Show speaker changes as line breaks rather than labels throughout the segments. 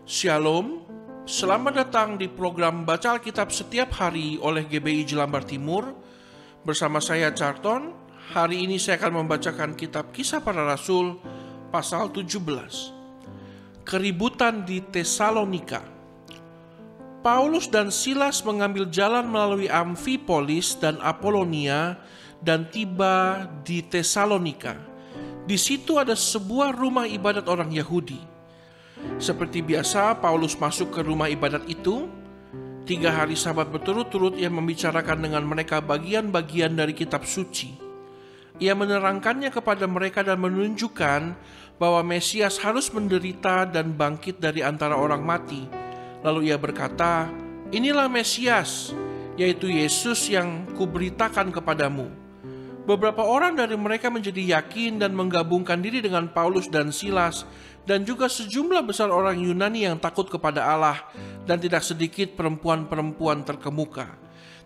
Shalom, selamat datang di program Baca Alkitab setiap hari oleh GBI Jelambar Timur. Bersama saya Charton, hari ini saya akan membacakan kitab Kisah Para Rasul pasal 17. Keributan di Tesalonika. Paulus dan Silas mengambil jalan melalui Amfipolis dan Apolonia dan tiba di Tesalonika. Di situ ada sebuah rumah ibadat orang Yahudi. Seperti biasa, Paulus masuk ke rumah ibadat itu. 3 hari Sabat berturut-turut ia membicarakan dengan mereka bagian-bagian dari kitab suci. Ia menerangkannya kepada mereka dan menunjukkan bahwa Mesias harus menderita dan bangkit dari antara orang mati. Lalu ia berkata, "Inilah Mesias, yaitu Yesus yang kuberitakan kepadamu." Beberapa orang dari mereka menjadi yakin dan menggabungkan diri dengan Paulus dan Silas, dan juga sejumlah besar orang Yunani yang takut kepada Allah, dan tidak sedikit perempuan-perempuan terkemuka.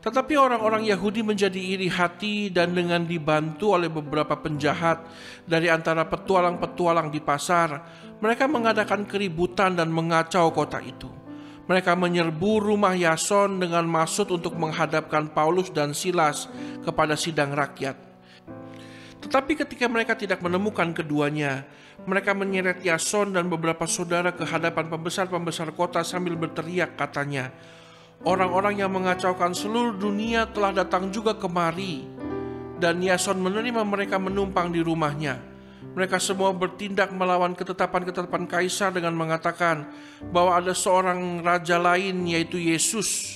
Tetapi orang-orang Yahudi menjadi iri hati, dan dengan dibantu oleh beberapa penjahat dari antara petualang-petualang di pasar, mereka mengadakan keributan dan mengacau kota itu. Mereka menyerbu rumah Yason dengan maksud untuk menghadapkan Paulus dan Silas kepada sidang rakyat. Tetapi ketika mereka tidak menemukan keduanya, mereka menyeret Yason dan beberapa saudara ke hadapan pembesar-pembesar kota sambil berteriak, katanya, "Orang-orang yang mengacaukan seluruh dunia telah datang juga kemari." Dan Yason menerima mereka menumpang di rumahnya. Mereka semua bertindak melawan ketetapan-ketetapan Kaisar dengan mengatakan bahwa ada seorang raja lain, yaitu Yesus.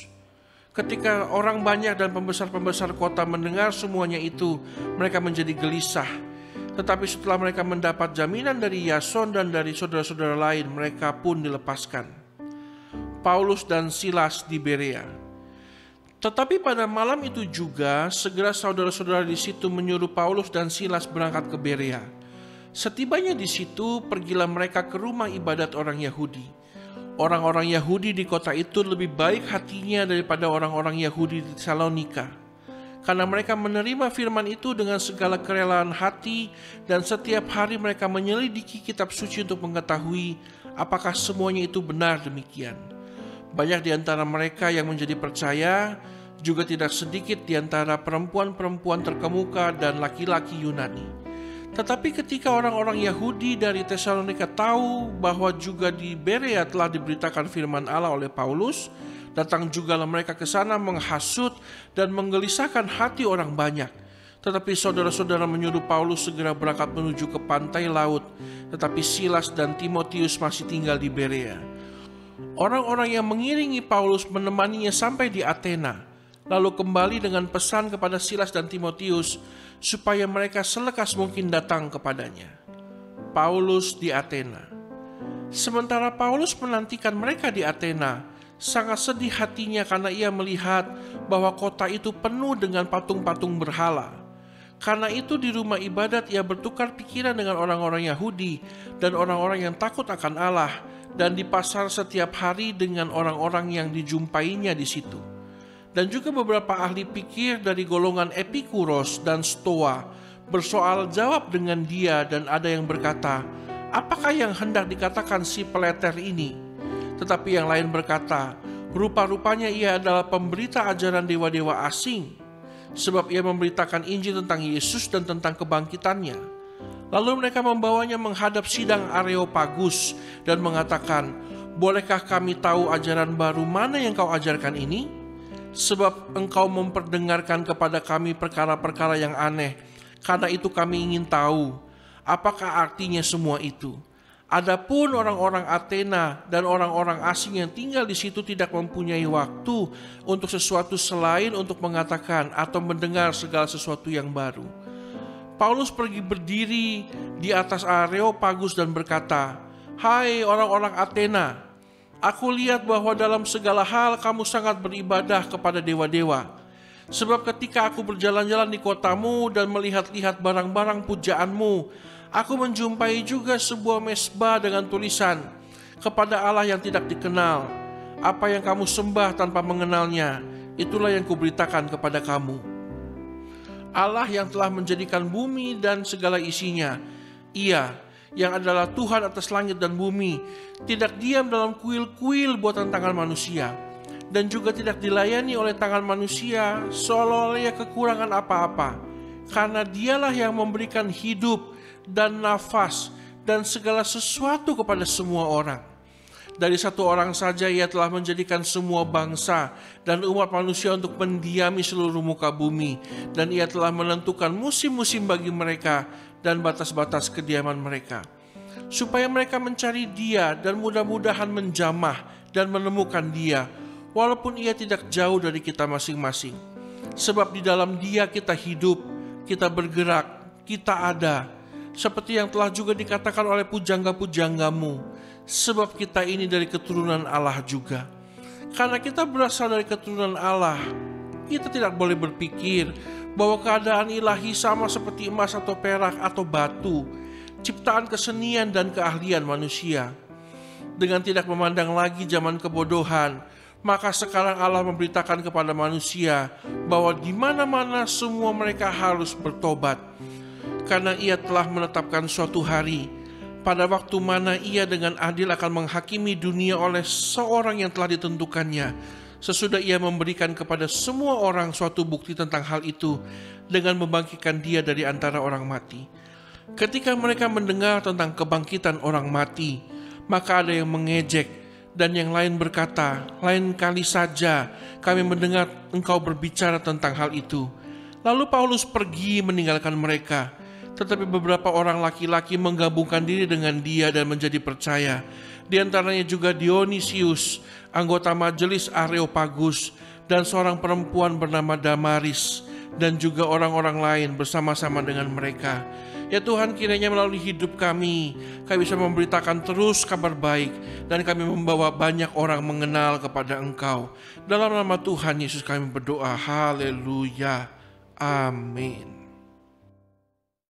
Ketika orang banyak dan pembesar-pembesar kota mendengar semuanya itu, mereka menjadi gelisah. Tetapi setelah mereka mendapat jaminan dari Yason dan dari saudara-saudara lain, mereka pun dilepaskan. Paulus dan Silas di Berea. Tetapi pada malam itu juga, segera saudara-saudara di situ menyuruh Paulus dan Silas berangkat ke Berea. Setibanya di situ, pergilah mereka ke rumah ibadat orang Yahudi. Orang-orang Yahudi di kota itu lebih baik hatinya daripada orang-orang Yahudi di Tesalonika, karena mereka menerima firman itu dengan segala kerelaan hati, dan setiap hari mereka menyelidiki kitab suci untuk mengetahui apakah semuanya itu benar demikian. Banyak di antara mereka yang menjadi percaya, juga tidak sedikit di antara perempuan-perempuan terkemuka dan laki-laki Yunani. Tetapi ketika orang-orang Yahudi dari Tesalonika tahu bahwa juga di Berea telah diberitakan firman Allah oleh Paulus, datang jugalah mereka ke sana menghasut dan menggelisahkan hati orang banyak. Tetapi saudara-saudara menyuruh Paulus segera berangkat menuju ke pantai laut, tetapi Silas dan Timotius masih tinggal di Berea. Orang-orang yang mengiringi Paulus menemaninya sampai di Athena, lalu kembali dengan pesan kepada Silas dan Timotius supaya mereka selekas mungkin datang kepadanya. Paulus di Athena. Sementara Paulus menantikan mereka di Athena, sangat sedih hatinya karena ia melihat bahwa kota itu penuh dengan patung-patung berhala. Karena itu di rumah ibadat ia bertukar pikiran dengan orang-orang Yahudi dan orang-orang yang takut akan Allah, dan di pasar setiap hari dengan orang-orang yang dijumpainya di situ. Dan juga beberapa ahli pikir dari golongan Epikuros dan Stoa bersoal jawab dengan dia, dan ada yang berkata, "Apakah yang hendak dikatakan si peleter ini?" Tetapi yang lain berkata, "Rupa-rupanya ia adalah pemberita ajaran dewa-dewa asing, sebab ia memberitakan Injil tentang Yesus dan tentang kebangkitannya." Lalu mereka membawanya menghadap sidang Areopagus dan mengatakan, "Bolehkah kami tahu ajaran baru mana yang kau ajarkan ini? Sebab engkau memperdengarkan kepada kami perkara-perkara yang aneh. Karena itu kami ingin tahu, apakah artinya semua itu?" Adapun orang-orang Athena dan orang-orang asing yang tinggal di situ tidak mempunyai waktu untuk sesuatu selain untuk mengatakan atau mendengar segala sesuatu yang baru. Paulus pergi berdiri di atas Areopagus dan berkata, "Hai orang-orang Athena, aku lihat bahwa dalam segala hal kamu sangat beribadah kepada dewa-dewa. Sebab ketika aku berjalan-jalan di kotamu dan melihat-lihat barang-barang pujaanmu, aku menjumpai juga sebuah mezbah dengan tulisan, 'Kepada Allah yang tidak dikenal.' Apa yang kamu sembah tanpa mengenalnya, itulah yang kuberitakan kepada kamu. Allah yang telah menjadikan bumi dan segala isinya, Ia yang adalah Tuhan atas langit dan bumi, tidak diam dalam kuil-kuil buatan tangan manusia, dan juga tidak dilayani oleh tangan manusia seolah-olah ia kekurangan apa-apa, karena dialah yang memberikan hidup dan nafas dan segala sesuatu kepada semua orang. Dari satu orang saja ia telah menjadikan semua bangsa dan umat manusia untuk mendiami seluruh muka bumi, dan ia telah menentukan musim-musim bagi mereka dan batas-batas kediaman mereka, supaya mereka mencari Dia dan mudah-mudahan menjamah dan menemukan Dia, walaupun ia tidak jauh dari kita masing-masing. Sebab di dalam Dia kita hidup, kita bergerak, kita ada, seperti yang telah juga dikatakan oleh pujangga-pujanggamu, sebab kita ini dari keturunan Allah juga. Karena kita berasal dari keturunan Allah, kita tidak boleh berpikir bahwa keadaan ilahi sama seperti emas atau perak atau batu, ciptaan kesenian dan keahlian manusia. Dengan tidak memandang lagi zaman kebodohan, maka sekarang Allah memberitakan kepada manusia bahwa di mana-mana semua mereka harus bertobat, karena Ia telah menetapkan suatu hari pada waktu mana Ia dengan adil akan menghakimi dunia oleh seorang yang telah ditentukannya, sesudah Ia memberikan kepada semua orang suatu bukti tentang hal itu dengan membangkitkan Dia dari antara orang mati. Ketika mereka mendengar tentang kebangkitan orang mati, maka ada yang mengejek, dan yang lain berkata, "Lain kali saja kami mendengar engkau berbicara tentang hal itu." Lalu Paulus pergi meninggalkan mereka. Tetapi beberapa orang laki-laki menggabungkan diri dengan dia dan menjadi percaya. Di antaranya juga Dionisius, anggota majelis Areopagus, dan seorang perempuan bernama Damaris, dan juga orang-orang lain bersama-sama dengan mereka. Ya Tuhan, kiranya melalui hidup kami bisa memberitakan terus kabar baik, dan kami membawa banyak orang mengenal kepada Engkau. Dalam nama Tuhan Yesus kami berdoa. Haleluya. Amin.